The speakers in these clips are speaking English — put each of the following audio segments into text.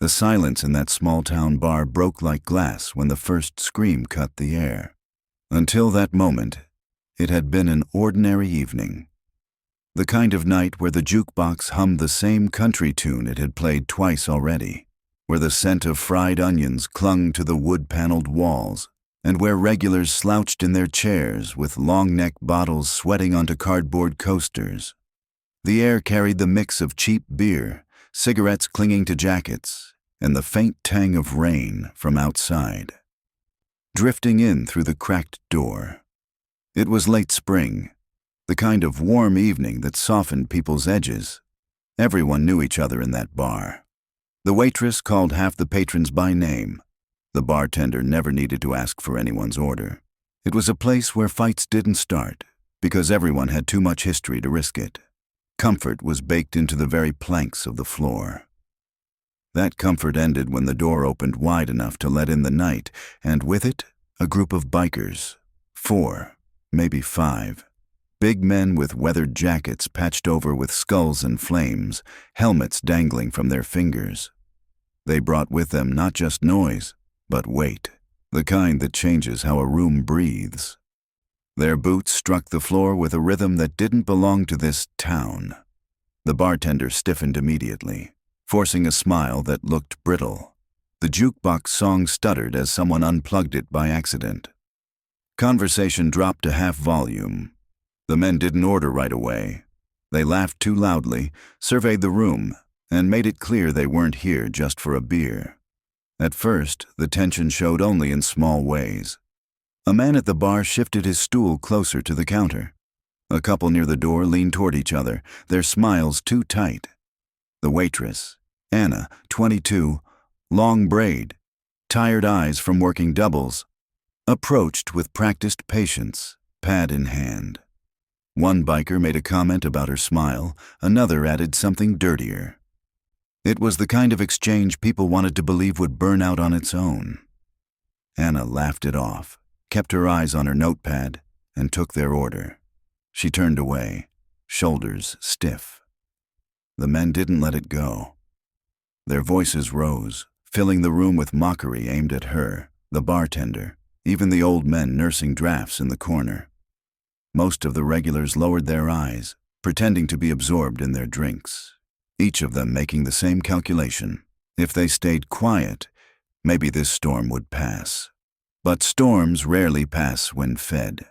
The silence in that small-town bar broke like glass when the first scream cut the air. Until that moment, it had been an ordinary evening. The kind of night where the jukebox hummed the same country tune it had played twice already, where the scent of fried onions clung to the wood-paneled walls, and where regulars slouched in their chairs with long-neck bottles sweating onto cardboard coasters. The air carried the mix of cheap beer, cigarettes clinging to jackets, and the faint tang of rain from outside, drifting in through the cracked door. It was late spring, the kind of warm evening that softened people's edges. Everyone knew each other in that bar. The waitress called half the patrons by name. The bartender never needed to ask for anyone's order. It was a place where fights didn't start, because everyone had too much history to risk it. Comfort was baked into the very planks of the floor. That comfort ended when the door opened wide enough to let in the night, and with it, a group of bikers. 4, maybe 5. Big men with weathered jackets patched over with skulls and flames, helmets dangling from their fingers. They brought with them not just noise, but weight, the kind that changes how a room breathes. Their boots struck the floor with a rhythm that didn't belong to this town. The bartender stiffened immediately, forcing a smile that looked brittle. The jukebox song stuttered as someone unplugged it by accident. Conversation dropped to half volume. The men didn't order right away. They laughed too loudly, surveyed the room, and made it clear they weren't here just for a beer. At first, the tension showed only in small ways. A man at the bar shifted his stool closer to the counter. A couple near the door leaned toward each other, their smiles too tight. The waitress, Anna, 22, long braid, tired eyes from working doubles, approached with practiced patience, pad in hand. One biker made a comment about her smile, another added something dirtier. It was the kind of exchange people wanted to believe would burn out on its own. Anna laughed it off, kept her eyes on her notepad, and took their order. She turned away, shoulders stiff. The men didn't let it go. Their voices rose, filling the room with mockery aimed at her, the bartender, even the old men nursing drafts in the corner. Most of the regulars lowered their eyes, pretending to be absorbed in their drinks, each of them making the same calculation. If they stayed quiet, maybe this storm would pass. But storms rarely pass when fed.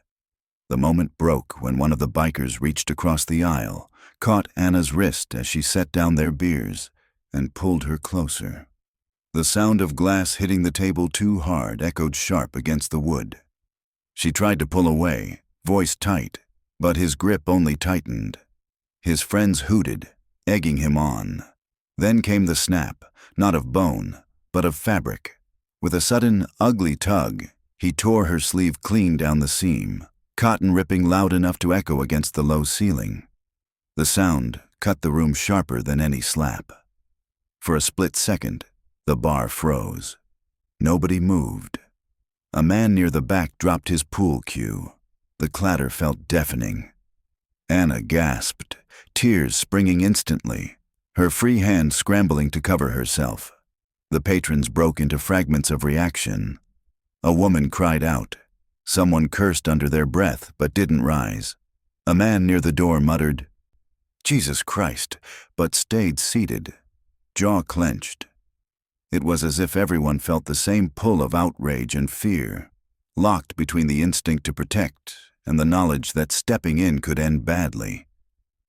The moment broke when one of the bikers reached across the aisle, caught Anna's wrist as she set down their beers, and pulled her closer. The sound of glass hitting the table too hard echoed sharp against the wood. She tried to pull away, voice tight, but his grip only tightened. His friends hooted, egging him on. Then came the snap, not of bone, but of fabric. With a sudden, ugly tug, he tore her sleeve clean down the seam, cotton ripping loud enough to echo against the low ceiling. The sound cut the room sharper than any slap. For a split second, the bar froze. Nobody moved. A man near the back dropped his pool cue. The clatter felt deafening. Anna gasped, tears springing instantly, her free hand scrambling to cover herself. The patrons broke into fragments of reaction. A woman cried out. Someone cursed under their breath but didn't rise. A man near the door muttered, "Jesus Christ," but stayed seated, jaw clenched. It was as if everyone felt the same pull of outrage and fear, locked between the instinct to protect and the knowledge that stepping in could end badly.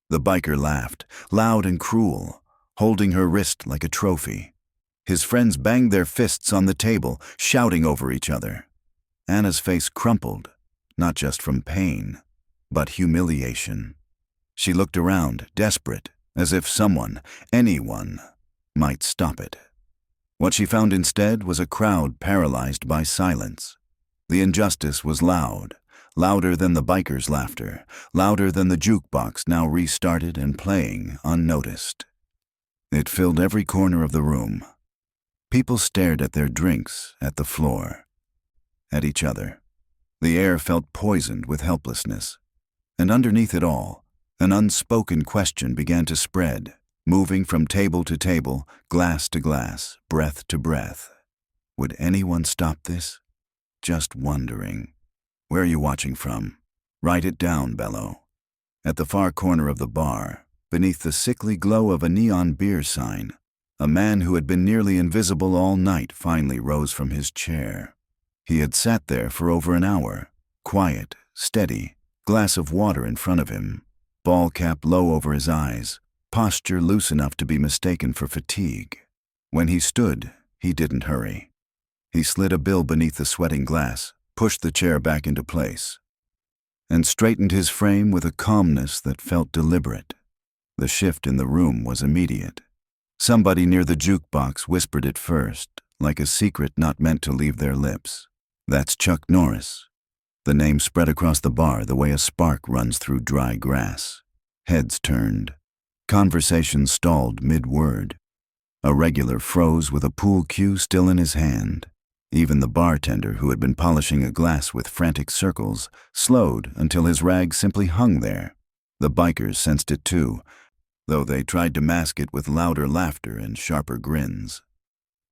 The biker laughed, loud and cruel, holding her wrist like a trophy. His friends banged their fists on the table, shouting over each other. Anna's face crumpled, not just from pain, but humiliation. She looked around, desperate, as if someone, anyone, might stop it. What she found instead was a crowd paralyzed by silence. The injustice was loud, louder than the bikers' laughter, louder than the jukebox now restarted and playing unnoticed. It filled every corner of the room. People stared at their drinks, at the floor, at each other. The air felt poisoned with helplessness. And underneath it all, an unspoken question began to spread. moving from table to table, glass to glass, breath to breath. Would anyone stop this? Just wondering. Where are you watching from? Write it down, Bello. At the far corner of the bar, beneath the sickly glow of a neon beer sign, a man who had been nearly invisible all night finally rose from his chair. He had sat there for over an hour, quiet, steady, glass of water in front of him, ball cap low over his eyes, posture loose enough to be mistaken for fatigue. When he stood, he didn't hurry. He slid a bill beneath the sweating glass, pushed the chair back into place, and straightened his frame with a calmness that felt deliberate. The shift in the room was immediate. Somebody near the jukebox whispered it first, like a secret not meant to leave their lips. That's Chuck Norris. The name spread across the bar the way a spark runs through dry grass. Heads turned. Conversation stalled mid-word. A regular froze with a pool cue still in his hand. Even the bartender, who had been polishing a glass with frantic circles, slowed until his rag simply hung there. The bikers sensed it too, though they tried to mask it with louder laughter and sharper grins.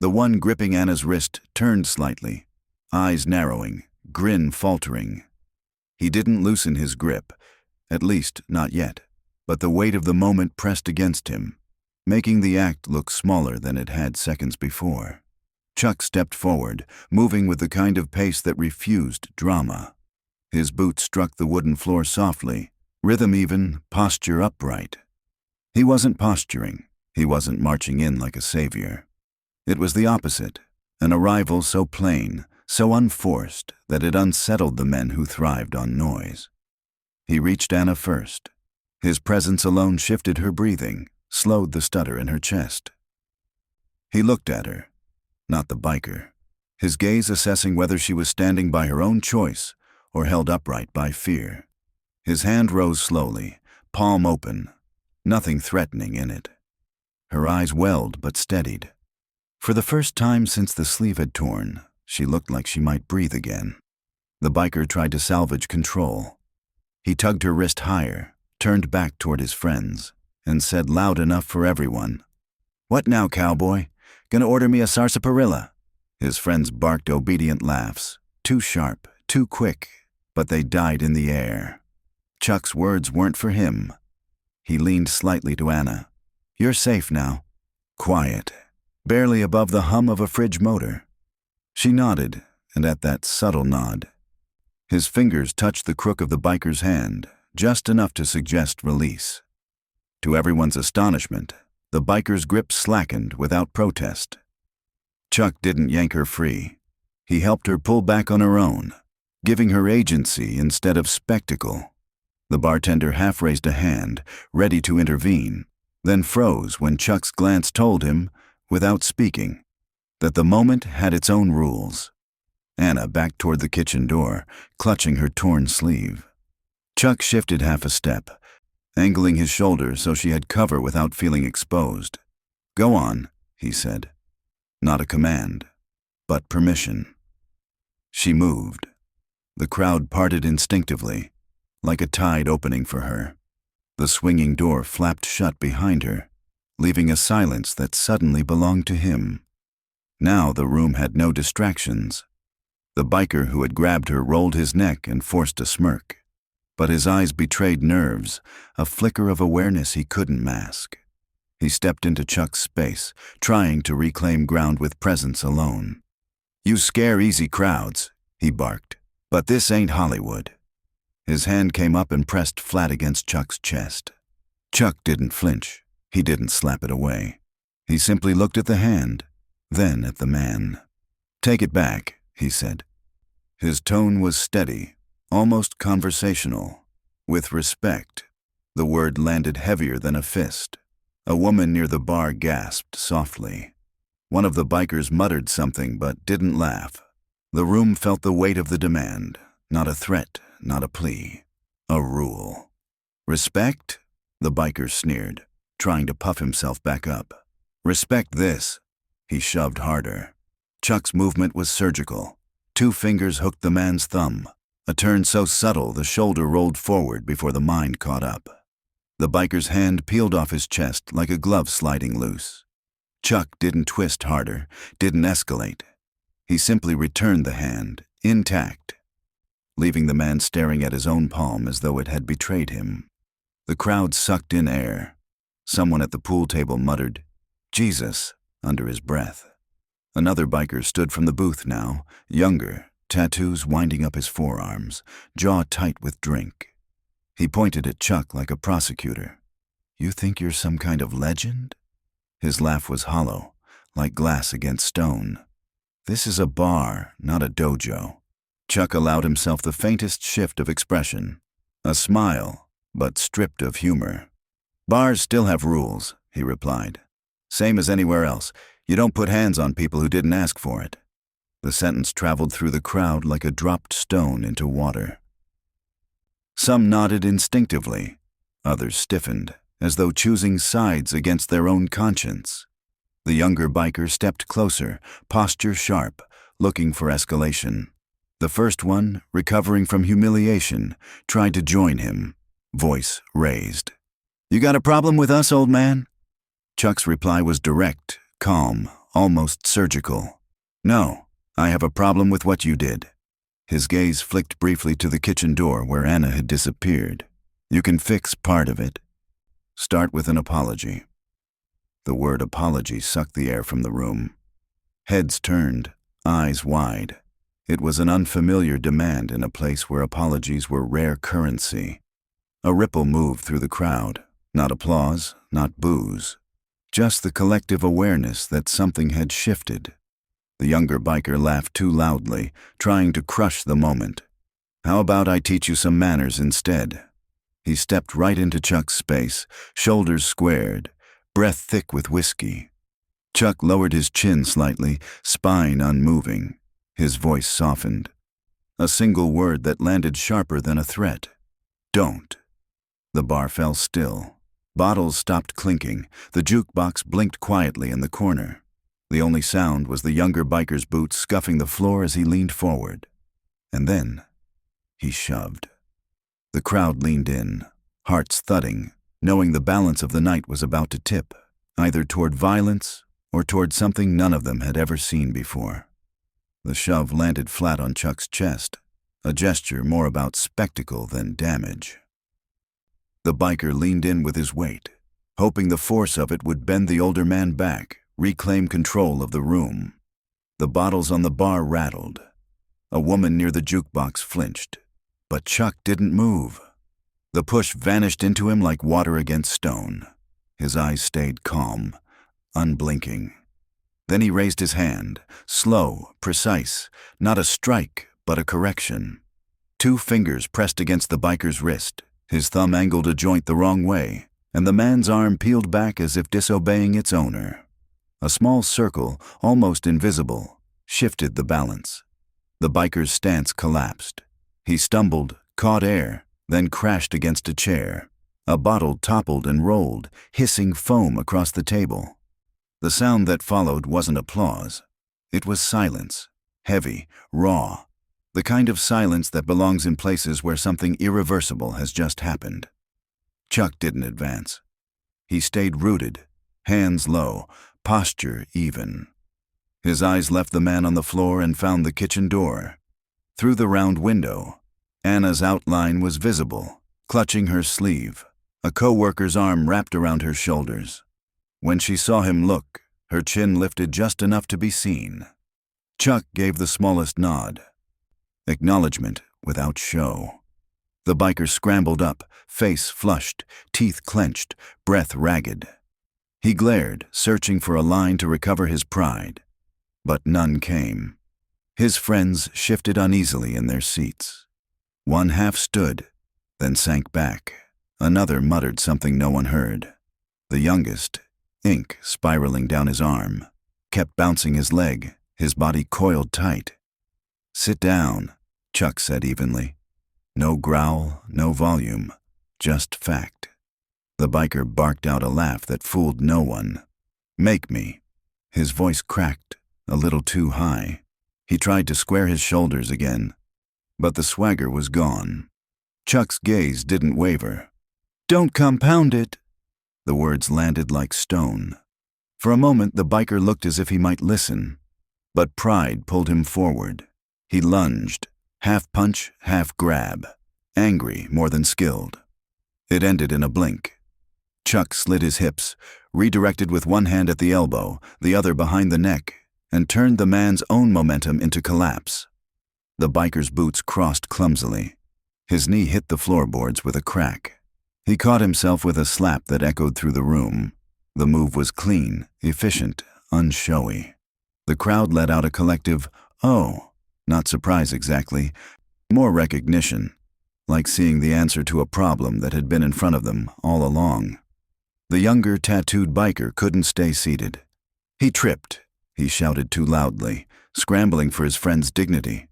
The one gripping Anna's wrist turned slightly, eyes narrowing, grin faltering. He didn't loosen his grip, at least not yet, but the weight of the moment pressed against him, making the act look smaller than it had seconds before. Chuck stepped forward, moving with the kind of pace that refused drama. His boots struck the wooden floor softly, rhythm even, posture upright. He wasn't posturing. He wasn't marching in like a savior. It was the opposite, an arrival so plain, so unforced, that it unsettled the men who thrived on noise. He reached Anna first. His presence alone shifted her breathing, slowed the stutter in her chest. He looked at her, not the biker, his gaze assessing whether she was standing by her own choice or held upright by fear. His hand rose slowly, palm open, nothing threatening in it. Her eyes welled but steadied. For the first time since the sleeve had torn, she looked like she might breathe again. The biker tried to salvage control. He tugged her wrist higher, turned back toward his friends, and said loud enough for everyone, "What now, cowboy? Gonna order me a sarsaparilla?" His friends barked obedient laughs, too sharp, too quick, but they died in the air. Chuck's words weren't for him. He leaned slightly to Anna. "You're safe now." Quiet, barely above the hum of a fridge motor. She nodded, and at that subtle nod, his fingers touched the crook of the biker's hand, just enough to suggest release. To everyone's astonishment, the biker's grip slackened without protest. Chuck didn't yank her free. He helped her pull back on her own, giving her agency instead of spectacle. The bartender half raised a hand, ready to intervene, then froze when Chuck's glance told him, without speaking, that the moment had its own rules. Anna backed toward the kitchen door, clutching her torn sleeve. Chuck shifted half a step, angling his shoulder so she had cover without feeling exposed. "Go on," he said. Not a command, but permission. She moved. The crowd parted instinctively, like a tide opening for her. The swinging door flapped shut behind her, leaving a silence that suddenly belonged to him. Now the room had no distractions. The biker who had grabbed her rolled his neck and forced a smirk. But his eyes betrayed nerves, a flicker of awareness he couldn't mask. He stepped into Chuck's space, trying to reclaim ground with presence alone. "You scare easy crowds," he barked, "but this ain't Hollywood." His hand came up and pressed flat against Chuck's chest. Chuck didn't flinch. He didn't slap it away. He simply looked at the hand, then at the man. "Take it back," he said. His tone was steady, almost conversational. "With respect." The word landed heavier than a fist. A woman near the bar gasped softly. One of the bikers muttered something but didn't laugh. The room felt the weight of the demand, not a threat, not a plea. A rule. "Respect?" the biker sneered, trying to puff himself back up. "Respect this." He shoved harder. Chuck's movement was surgical. 2 fingers hooked the man's thumb. A turn so subtle the shoulder rolled forward before the mind caught up. The biker's hand peeled off his chest like a glove sliding loose. Chuck didn't twist harder, didn't escalate. He simply returned the hand, intact, leaving the man staring at his own palm as though it had betrayed him. The crowd sucked in air. Someone at the pool table muttered, "Jesus," under his breath. Another biker stood from the booth now, younger, tattoos winding up his forearms, jaw tight with drink. He pointed at Chuck like a prosecutor. "You think you're some kind of legend?" His laugh was hollow, like glass against stone. "This is a bar, not a dojo." Chuck allowed himself the faintest shift of expression. A smile, but stripped of humor. "Bars still have rules," he replied. "Same as anywhere else. You don't put hands on people who didn't ask for it." The sentence traveled through the crowd like a dropped stone into water. Some nodded instinctively. Others stiffened, as though choosing sides against their own conscience. The younger biker stepped closer, posture sharp, looking for escalation. The first one, recovering from humiliation, tried to join him, voice raised. "You got a problem with us, old man?" Chuck's reply was direct, calm, almost surgical. "No, I have a problem with what you did." His gaze flicked briefly to the kitchen door where Anna had disappeared. "You can fix part of it. Start with an apology." The word apology sucked the air from the room. Heads turned, eyes wide. It was an unfamiliar demand in a place where apologies were rare currency. A ripple moved through the crowd. Not applause, not boos. Just the collective awareness that something had shifted. The younger biker laughed too loudly, trying to crush the moment. "How about I teach you some manners instead?" He stepped right into Chuck's space, shoulders squared, breath thick with whiskey. Chuck lowered his chin slightly, spine unmoving. His voice softened. A single word that landed sharper than a threat. "Don't." The bar fell still. Bottles stopped clinking. The jukebox blinked quietly in the corner. The only sound was the younger biker's boots scuffing the floor as he leaned forward. And then, he shoved. The crowd leaned in, hearts thudding, knowing the balance of the night was about to tip, either toward violence or toward something none of them had ever seen before. The shove landed flat on Chuck's chest, a gesture more about spectacle than damage. The biker leaned in with his weight, hoping the force of it would bend the older man back, reclaim control of the room. The bottles on the bar rattled. A woman near the jukebox flinched, but Chuck didn't move. The push vanished into him like water against stone. His eyes stayed calm, unblinking. Then he raised his hand, slow, precise, not a strike, but a correction. 2 fingers pressed against the biker's wrist. His thumb angled a joint the wrong way, and the man's arm peeled back as if disobeying its owner. A small circle, almost invisible, shifted the balance. The biker's stance collapsed. He stumbled, caught air, then crashed against a chair. A bottle toppled and rolled, hissing foam across the table. The sound that followed wasn't applause. It was silence, heavy, raw, the kind of silence that belongs in places where something irreversible has just happened. Chuck didn't advance. He stayed rooted, hands low, posture even. His eyes left the man on the floor and found the kitchen door. Through the round window, Anna's outline was visible, clutching her sleeve, a co-worker's arm wrapped around her shoulders. When she saw him look, her chin lifted just enough to be seen. Chuck gave the smallest nod. Acknowledgement without show. The biker scrambled up, face flushed, teeth clenched, breath ragged. He glared, searching for a line to recover his pride. But none came. His friends shifted uneasily in their seats. One half stood, then sank back. Another muttered something no one heard. The youngest, ink spiraling down his arm, kept bouncing his leg, his body coiled tight. "Sit down," Chuck said evenly. No growl, no volume, just fact. The biker barked out a laugh that fooled no one. "Make me." His voice cracked, a little too high. He tried to square his shoulders again, but the swagger was gone. Chuck's gaze didn't waver. Don't compound it." The words landed like stone. For a moment, the biker looked as if he might listen, but pride pulled him forward. He lunged, half punch, half grab, angry more than skilled. It ended in a blink. Chuck slid his hips, redirected with one hand at the elbow, the other behind the neck, and turned the man's own momentum into collapse. The biker's boots crossed clumsily. His knee hit the floorboards with a crack. He caught himself with a slap that echoed through the room. The move was clean, efficient, unshowy. The crowd let out a collective, "Oh," not surprise exactly, more recognition, like seeing the answer to a problem that had been in front of them all along. The younger, tattooed biker couldn't stay seated. He tripped. He shouted too loudly, scrambling for his friend's dignity.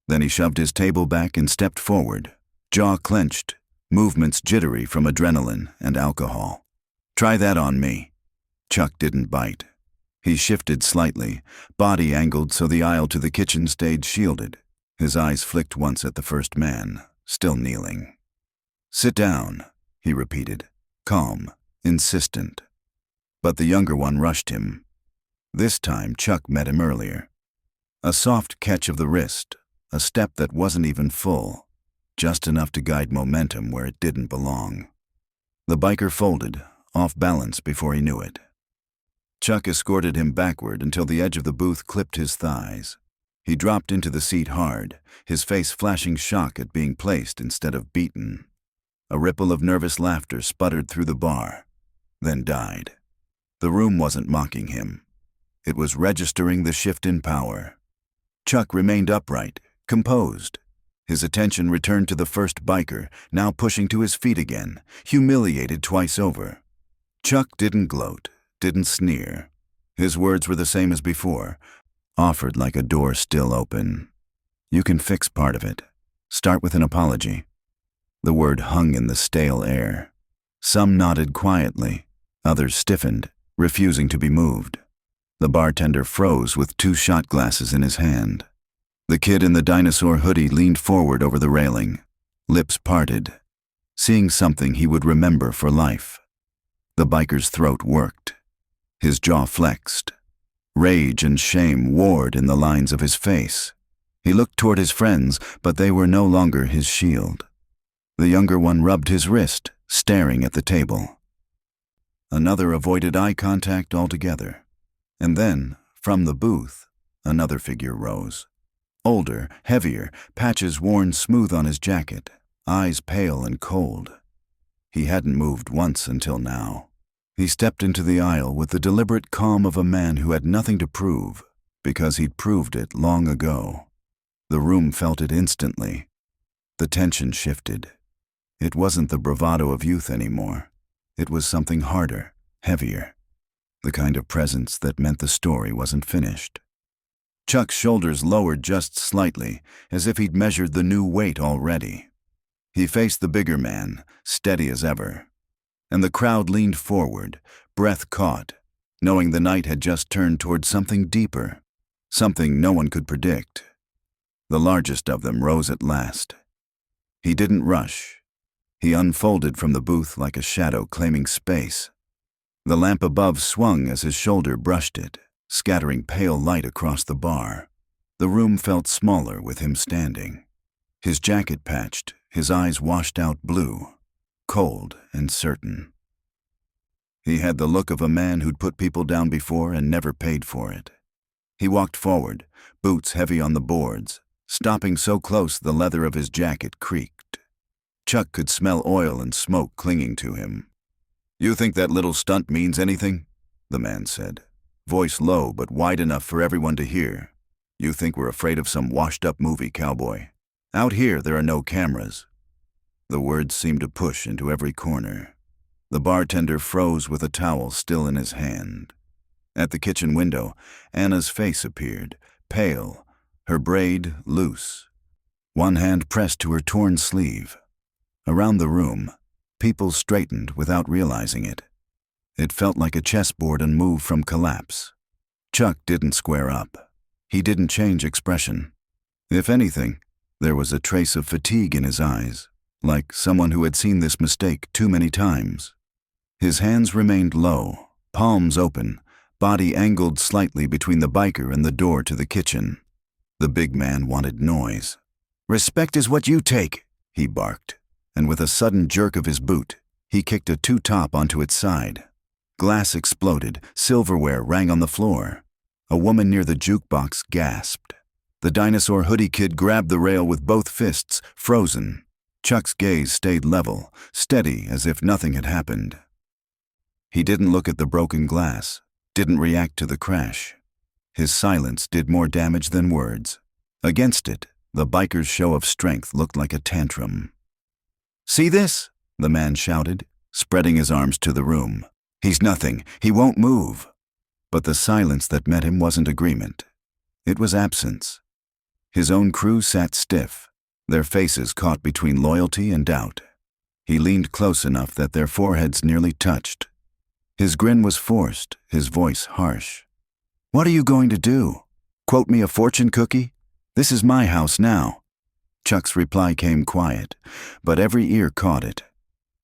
Then he shoved his table back and stepped forward, jaw clenched, movements jittery from adrenaline and alcohol. "Try that on me." Chuck didn't bite. He shifted slightly, body angled so the aisle to the kitchen stayed shielded. His eyes flicked once at the first man, still kneeling. "Sit down," he repeated, calm, insistent. But the younger one rushed him. This time Chuck met him earlier. A soft catch of the wrist, a step that wasn't even full, just enough to guide momentum where it didn't belong. The biker folded, off balance before he knew it. Chuck escorted him backward until the edge of the booth clipped his thighs. He dropped into the seat hard, his face flashing shock at being placed instead of beaten. A ripple of nervous laughter sputtered through the bar, then died. The room wasn't mocking him. It was registering the shift in power. Chuck remained upright, composed. His attention returned to the first biker, now pushing to his feet again, humiliated twice over. Chuck didn't gloat, didn't sneer. His words were the same as before, offered like a door still open. "You can fix part of it. Start with an apology." The word hung in the stale air. Some nodded quietly, others stiffened, refusing to be moved. The bartender froze with 2 shot glasses in his hand. The kid in the dinosaur hoodie leaned forward over the railing, lips parted, seeing something he would remember for life. The biker's throat worked. His jaw flexed. Rage and shame warred in the lines of his face. He looked toward his friends, but they were no longer his shield. The younger one rubbed his wrist, staring at the table. Another avoided eye contact altogether. And then, from the booth, another figure rose. Older, heavier, patches worn smooth on his jacket, eyes pale and cold. He hadn't moved once until now. He stepped into the aisle with the deliberate calm of a man who had nothing to prove, because he'd proved it long ago. The room felt it instantly. The tension shifted. It wasn't the bravado of youth anymore. It was something harder, heavier. The kind of presence that meant the story wasn't finished. Chuck's shoulders lowered just slightly, as if he'd measured the new weight already. He faced the bigger man, steady as ever. And the crowd leaned forward, breath caught, knowing the night had just turned toward something deeper, something no one could predict. The largest of them rose at last. He didn't rush. He unfolded from the booth like a shadow claiming space. The lamp above swung as his shoulder brushed it, scattering pale light across the bar. The room felt smaller with him standing. His jacket patched, his eyes washed out blue, cold and certain. He had the look of a man who'd put people down before and never paid for it. He walked forward, boots heavy on the boards, stopping so close the leather of his jacket creaked. Chuck could smell oil and smoke clinging to him. "You think that little stunt means anything?" the man said, voice low but wide enough for everyone to hear. "You think we're afraid of some washed-up movie, cowboy? Out here there are no cameras." The words seemed to push into every corner. The bartender froze with a towel still in his hand. At the kitchen window, Anna's face appeared, pale, her braid loose. One hand pressed to her torn sleeve. Around the room, people straightened without realizing it. It felt like a chessboard unmoved from collapse. Chuck didn't square up. He didn't change expression. If anything, there was a trace of fatigue in his eyes, like someone who had seen this mistake too many times. His hands remained low, palms open, body angled slightly between the biker and the door to the kitchen. The big man wanted noise. "Respect is what you take," he barked, and with a sudden jerk of his boot, he kicked a two-top onto its side. Glass exploded, silverware rang on the floor. A woman near the jukebox gasped. The dinosaur hoodie kid grabbed the rail with both fists, frozen. Chuck's gaze stayed level, steady as if nothing had happened. He didn't look at the broken glass, didn't react to the crash. His silence did more damage than words. Against it, the biker's show of strength looked like a tantrum. "See this?" the man shouted, spreading his arms to the room. "He's nothing. He won't move." But the silence that met him wasn't agreement. It was absence. His own crew sat stiff, their faces caught between loyalty and doubt. He leaned close enough that their foreheads nearly touched. His grin was forced, his voice harsh. "What are you going to do? Quote me a fortune cookie? This is my house now." Chuck's reply came quiet, but every ear caught it.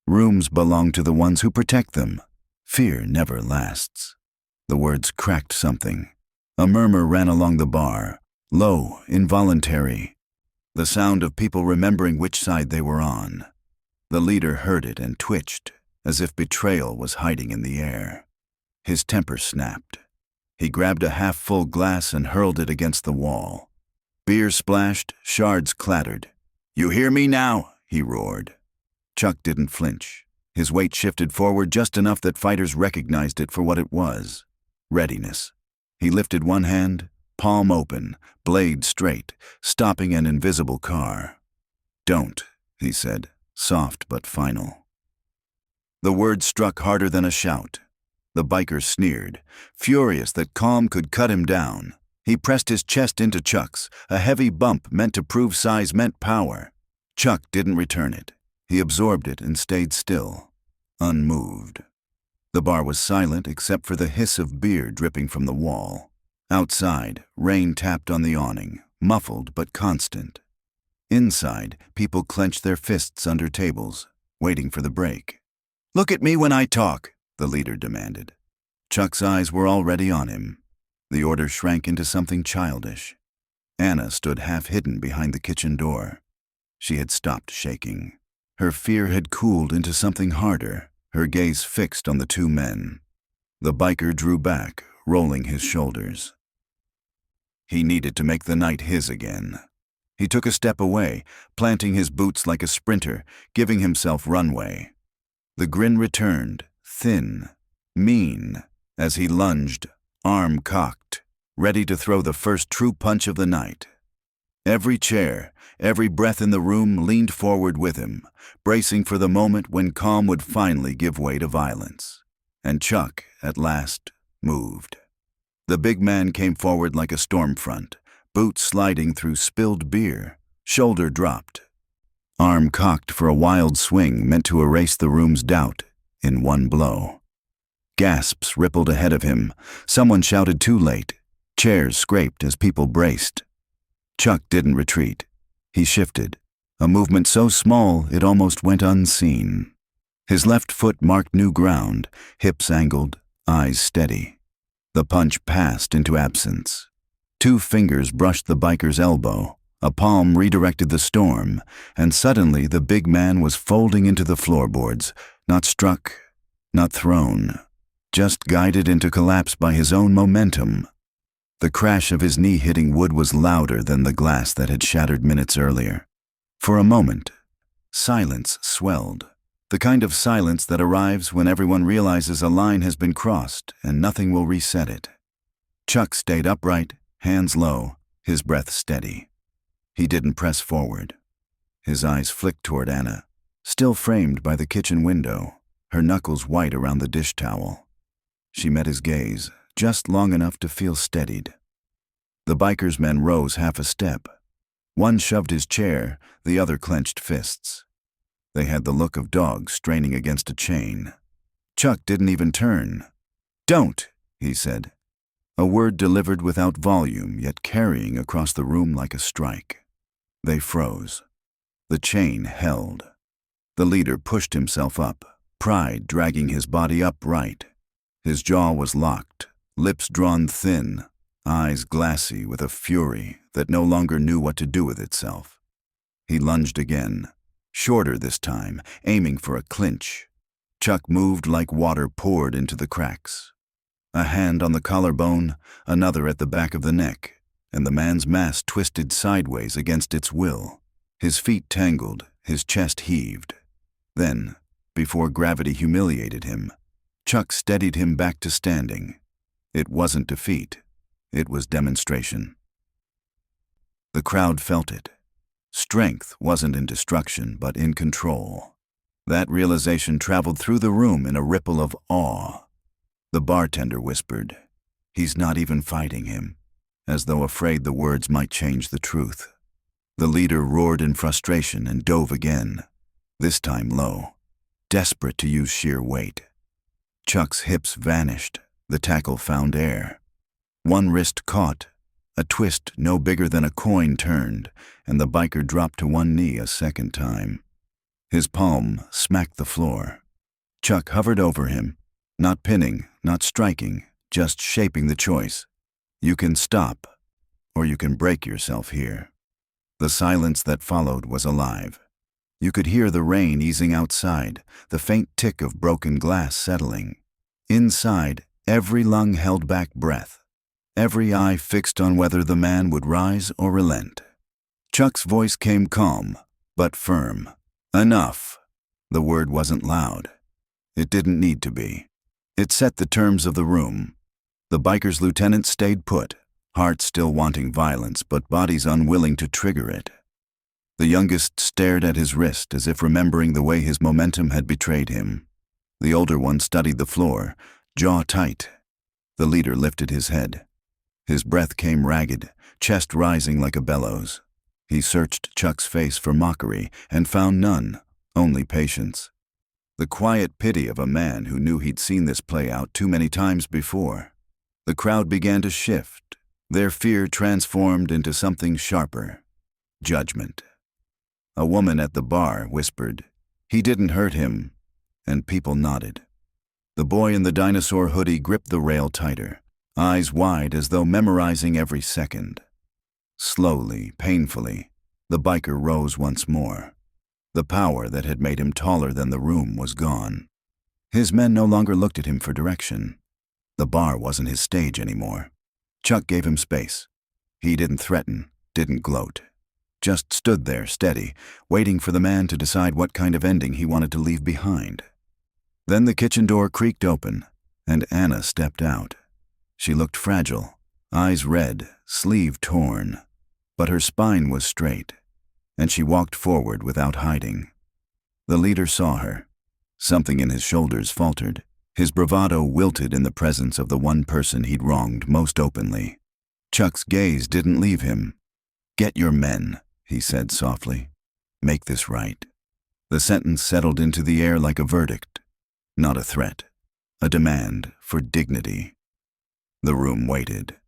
Rooms belong to the ones who protect them. Fear never lasts. The words cracked something. A murmur ran along the bar, low, involuntary. The sound of people remembering which side they were on. The leader heard it and twitched, as if betrayal was hiding in the air. His temper snapped. He grabbed a half-full glass and hurled it against the wall. Beer splashed, shards clattered. "You hear me now?" he roared. Chuck didn't flinch. His weight shifted forward just enough that fighters recognized it for what it was. Readiness. He lifted one hand, palm open, blade straight, stopping an invisible car. "Don't," he said, soft but final. The word struck harder than a shout. The biker sneered, furious that calm could cut him down. He pressed his chest into Chuck's, a heavy bump meant to prove size meant power. Chuck didn't return it. He absorbed it and stayed still, unmoved. The bar was silent except for the hiss of beer dripping from the wall. Outside, rain tapped on the awning, muffled but constant. Inside, people clenched their fists under tables, waiting for the break. "Look at me when I talk," the leader demanded. Chuck's eyes were already on him. The order shrank into something childish. Anna stood half-hidden behind the kitchen door. She had stopped shaking. Her fear had cooled into something harder, her gaze fixed on the two men. The biker drew back, rolling his shoulders. He needed to make the night his again. He took a step away, planting his boots like a sprinter, giving himself runway. The grin returned, thin, mean, as he lunged, arm cocked, ready to throw the first true punch of the night. Every chair, every breath in the room leaned forward with him, bracing for the moment when calm would finally give way to violence. And Chuck, at last, moved. The big man came forward like a storm front, boots sliding through spilled beer, shoulder dropped. Arm cocked for a wild swing meant to erase the room's doubt in one blow. Gasps rippled ahead of him. Someone shouted too late. Chairs scraped as people braced. Chuck didn't retreat. He shifted, a movement so small it almost went unseen. His left foot marked new ground, hips angled, eyes steady. The punch passed into absence. Two fingers brushed the biker's elbow, a palm redirected the storm, and suddenly the big man was folding into the floorboards, not struck, not thrown, just guided into collapse by his own momentum. The crash of his knee hitting wood was louder than the glass that had shattered minutes earlier. For a moment, silence swelled, the kind of silence that arrives when everyone realizes a line has been crossed and nothing will reset it. Chuck stayed upright, hands low, his breath steady. He didn't press forward. His eyes flicked toward Anna, still framed by the kitchen window, her knuckles white around the dish towel. She met his gaze, just long enough to feel steadied. The biker's men rose half a step. One shoved his chair, the other clenched fists. They had the look of dogs straining against a chain. Chuck didn't even turn. "Don't," he said. A word delivered without volume, yet carrying across the room like a strike. They froze. The chain held. The leader pushed himself up, pride dragging his body upright. His jaw was locked, lips drawn thin, eyes glassy with a fury that no longer knew what to do with itself. He lunged again, shorter this time, aiming for a clinch. Chuck moved like water poured into the cracks. A hand on the collarbone, another at the back of the neck, and the man's mass twisted sideways against its will. His feet tangled, his chest heaved. Then, before gravity humiliated him, Chuck steadied him back to standing. It wasn't defeat. It was demonstration. The crowd felt it. Strength wasn't in destruction, but in control. That realization traveled through the room in a ripple of awe. The bartender whispered, "He's not even fighting him," as though afraid the words might change the truth. The leader roared in frustration and dove again, this time low, desperate to use sheer weight. Chuck's hips vanished, the tackle found air. One wrist caught, a twist no bigger than a coin turned, and the biker dropped to one knee a second time. His palm smacked the floor. Chuck hovered over him, not pinning, not striking, just shaping the choice. You can stop, or you can break yourself here. The silence that followed was alive. You could hear the rain easing outside, the faint tick of broken glass settling. Inside, every lung held back breath, every eye fixed on whether the man would rise or relent. Chuck's voice came calm, but firm. Enough. The word wasn't loud. It didn't need to be. It set the terms of the room. The biker's lieutenant stayed put, heart still wanting violence, but bodies unwilling to trigger it. The youngest stared at his wrist as if remembering the way his momentum had betrayed him. The older one studied the floor, jaw tight. The leader lifted his head. His breath came ragged, chest rising like a bellows. He searched Chuck's face for mockery and found none, only patience. The quiet pity of a man who knew he'd seen this play out too many times before. The crowd began to shift, their fear transformed into something sharper. Judgment. A woman at the bar whispered, "He didn't hurt him," and people nodded. The boy in the dinosaur hoodie gripped the rail tighter, eyes wide as though memorizing every second. Slowly, painfully, the biker rose once more. The power that had made him taller than the room was gone. His men no longer looked at him for direction. The bar wasn't his stage anymore. Chuck gave him space. He didn't threaten, didn't gloat. Just stood there, steady, waiting for the man to decide what kind of ending he wanted to leave behind. Then the kitchen door creaked open, and Anna stepped out. She looked fragile, eyes red, sleeve torn, but her spine was straight, and she walked forward without hiding. The leader saw her. Something in his shoulders faltered. His bravado wilted in the presence of the one person he'd wronged most openly. Chuck's gaze didn't leave him. "Get your men," he said softly. "Make this right." The sentence settled into the air like a verdict, not a threat, a demand for dignity. The room waited.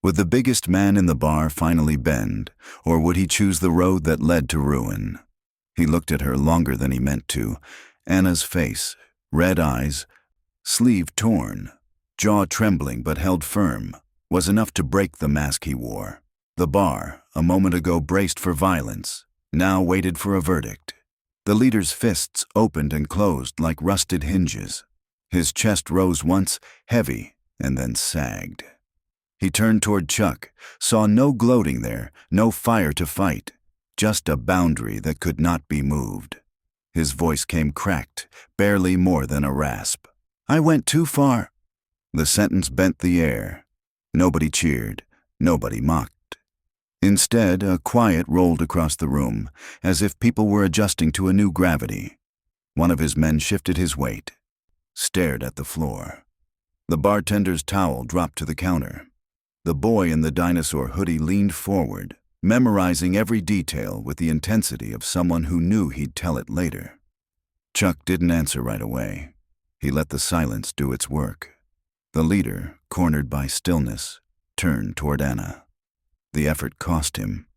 Would the biggest man in the bar finally bend, or would he choose the road that led to ruin? He looked at her longer than he meant to. Anna's face, red eyes, sleeve torn, jaw trembling but held firm, was enough to break the mask he wore. The bar, a moment ago braced for violence, now waited for a verdict. The leader's fists opened and closed like rusted hinges. His chest rose once, heavy, and then sagged. He turned toward Chuck, saw no gloating there, no fire to fight, just a boundary that could not be moved. His voice came cracked, barely more than a rasp. "I went too far." The sentence bent the air. Nobody cheered, nobody mocked. Instead, a quiet rolled across the room, as if people were adjusting to a new gravity. One of his men shifted his weight, stared at the floor. The bartender's towel dropped to the counter. The boy in the dinosaur hoodie leaned forward, memorizing every detail with the intensity of someone who knew he'd tell it later. Chuck didn't answer right away. He let the silence do its work. The leader, cornered by stillness, turned toward Anna. The effort cost him.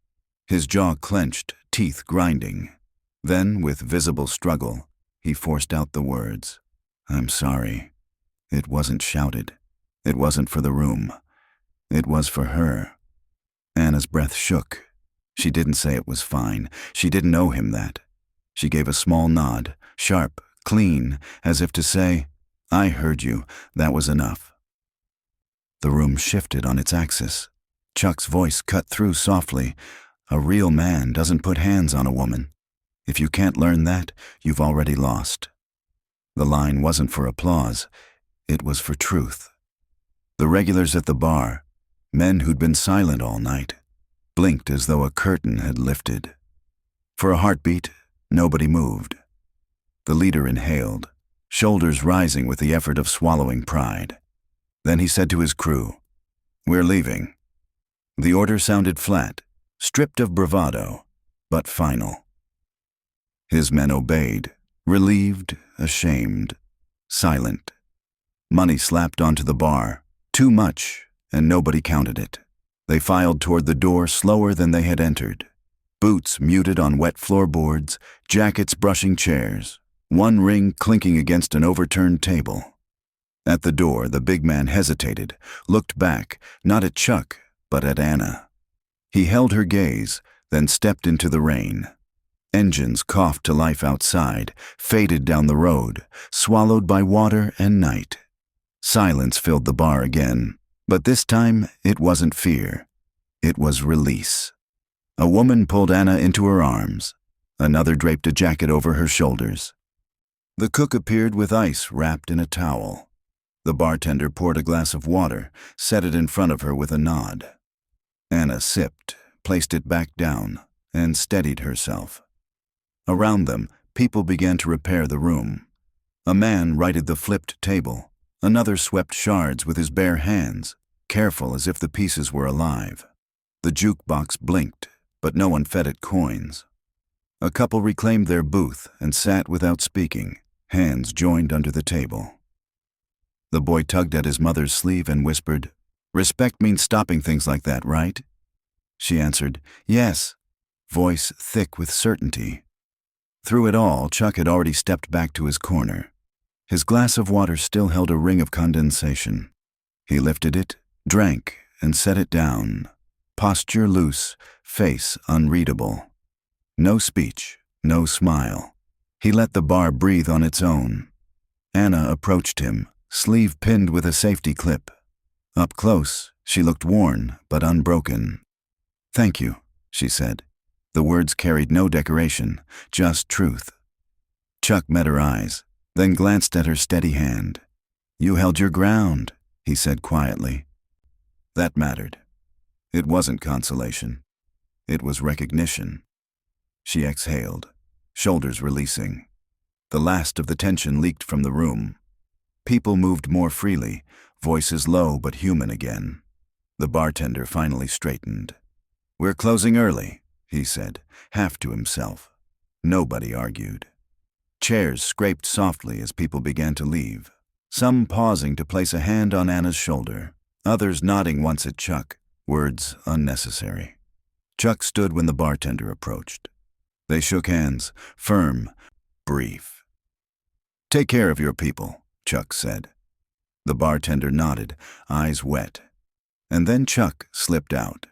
His jaw clenched, teeth grinding. Then, with visible struggle, he forced out the words, "I'm sorry." It wasn't shouted. It wasn't for the room. It was for her. Anna's breath shook. She didn't say it was fine. She didn't owe him that. She gave a small nod, sharp, clean, as if to say, "I heard you. That was enough." The room shifted on its axis. Chuck's voice cut through softly. "A real man doesn't put hands on a woman. If you can't learn that, you've already lost." The line wasn't for applause. It was for truth. The regulars at the bar, men who'd been silent all night, blinked as though a curtain had lifted. For a heartbeat, nobody moved. The leader inhaled, shoulders rising with the effort of swallowing pride. Then he said to his crew, "We're leaving." The order sounded flat, stripped of bravado, but final. His men obeyed, relieved, ashamed, silent. Money slapped onto the bar, too much, and nobody counted it. They filed toward the door slower than they had entered. Boots muted on wet floorboards, jackets brushing chairs, one ring clinking against an overturned table. At the door, the big man hesitated, looked back, not at Chuck, but at Anna. He held her gaze, then stepped into the rain. Engines coughed to life outside, faded down the road, swallowed by water and night. Silence filled the bar again, but this time it wasn't fear. It was release. A woman pulled Anna into her arms. Another draped a jacket over her shoulders. The cook appeared with ice wrapped in a towel. The bartender poured a glass of water, set it in front of her with a nod. Anna sipped, placed it back down, and steadied herself. Around them, people began to repair the room. A man righted the flipped table. Another swept shards with his bare hands, careful as if the pieces were alive. The jukebox blinked, but no one fed it coins. A couple reclaimed their booth and sat without speaking, hands joined under the table. The boy tugged at his mother's sleeve and whispered, "Respect means stopping things like that, right?" She answered, "Yes," voice thick with certainty. Through it all, Chuck had already stepped back to his corner. His glass of water still held a ring of condensation. He lifted it, drank, and set it down. Posture loose, face unreadable. No speech, no smile. He let the bar breathe on its own. Anna approached him, sleeve pinned with a safety clip. Up close, she looked worn but unbroken. "Thank you," she said. The words carried no decoration, just truth. Chuck met her eyes, then glanced at her steady hand. "You held your ground," he said quietly. That mattered. It wasn't consolation. It was recognition. She exhaled, shoulders releasing. The last of the tension leaked from the room. People moved more freely, voices low but human again. The bartender finally straightened. "We're closing early," he said, half to himself. Nobody argued. Chairs scraped softly as people began to leave, some pausing to place a hand on Anna's shoulder, others nodding once at Chuck, words unnecessary. Chuck stood when the bartender approached. They shook hands, firm, brief. "Take care of your people," Chuck said. The bartender nodded, eyes wet. And then Chuck slipped out.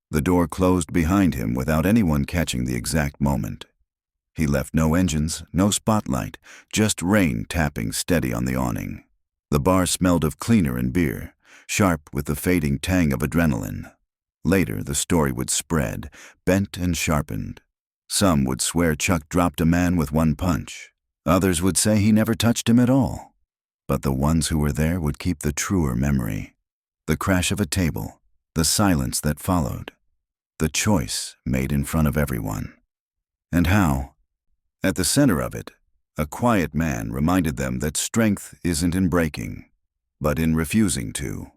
The door closed behind him without anyone catching the exact moment. He left no engines, no spotlight, just rain tapping steady on the awning. The bar smelled of cleaner and beer, sharp with the fading tang of adrenaline. Later, the story would spread, bent and sharpened. Some would swear Chuck dropped a man with one punch. Others would say he never touched him at all. But the ones who were there would keep the truer memory. The crash of a table, the silence that followed, the choice made in front of everyone. And how? At the center of it, a quiet man reminded them that strength isn't in breaking, but in refusing to.